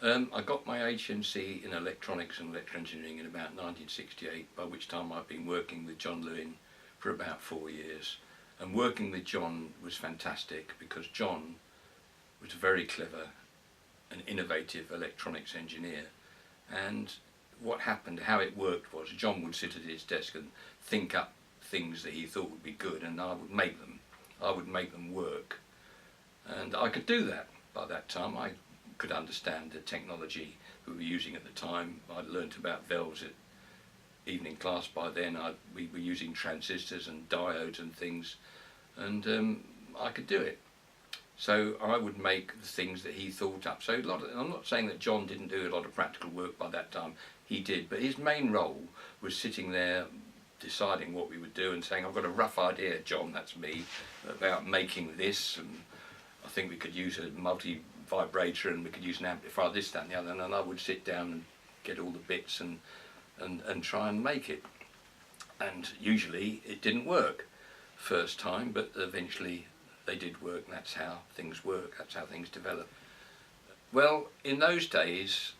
I got my HNC in electronics and electrical engineering in about 1968, by which time I've been working with John Lewin for about 4 years. And working with John was fantastic because John was a very clever and innovative electronics engineer. And what happened, how it worked was John would sit at his desk and think up things that he thought would be good, and I would make them. I would make them work. And I could do that by that time. I could understand the technology we were using at the time. I'd learnt about valves at evening class by then. We were using transistors and diodes and things, and I could do it. So I would make the things that he thought up. So I'm not saying that John didn't do a lot of practical work by that time. He did, but his main role was sitting there deciding what we would do and saying, I've got a rough idea, John, that's me, about making this, and I think we could use a multi-vibrator and we could use an amplifier, this, that and the other, and I would sit down and get all the bits and try and make it. And usually it didn't work first time, but eventually they did work, and that's how things work, that's how things develop. Well, in those days,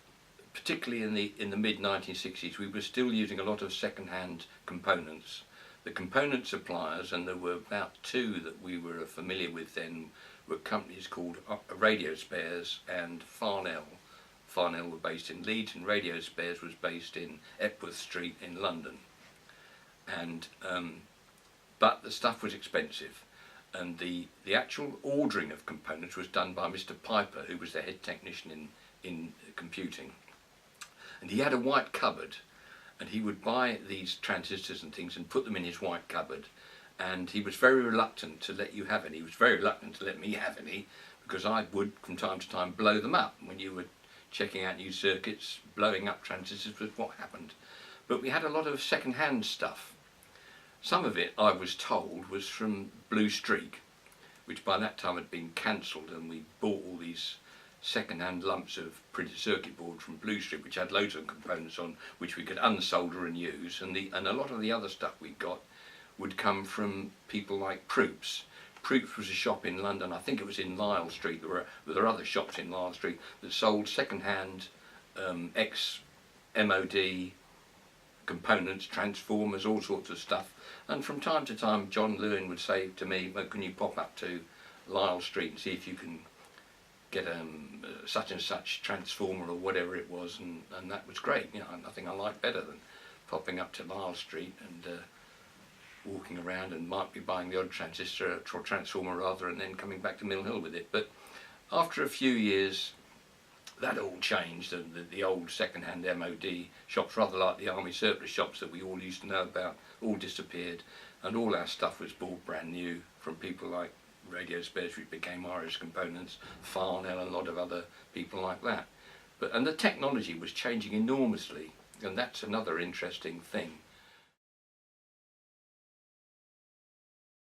particularly in the mid-1960s, we were still using a lot of second-hand components. The component suppliers, and there were about two that we were familiar with then, were companies called Radio Spares and Farnell. Farnell were based in Leeds, and Radio Spares was based in Epworth Street in London. And but the stuff was expensive, and the actual ordering of components was done by Mr. Piper, who was the head technician in computing. And he had a white cupboard, and he would buy these transistors and things and put them in his white cupboard, and he was very reluctant to let you have any. He was very reluctant to let me have any, because I would from time to time blow them up. When you were checking out new circuits, blowing up transistors was what happened. But we had a lot of second-hand stuff. Some of it, I was told, was from Blue Streak, which by that time had been cancelled, and we bought all these second-hand lumps of printed circuit board from Blue Streak, which had loads of components on which we could unsolder and use, and a lot of the other stuff we got would come from people like Proops. Proops was a shop in London, I think it was in Lisle Street. There were other shops in Lisle Street that sold second-hand ex-MOD components, transformers, all sorts of stuff. And from time to time John Lewin would say to me, well, can you pop up to Lisle Street and see if you can get such and such transformer or whatever it was, and that was great. You know, nothing I liked better than popping up to Lisle Street and walking around, and might be buying the odd transistor or transformer rather, and then coming back to Mill Hill with it. But after a few years that all changed, and the old second-hand MOD shops, rather like the army surplus shops that we all used to know about, all disappeared, and all our stuff was bought brand new from people like Radio Spares, which became Irish Components, Farnell, and a lot of other people like that. And the technology was changing enormously, and that's another interesting thing.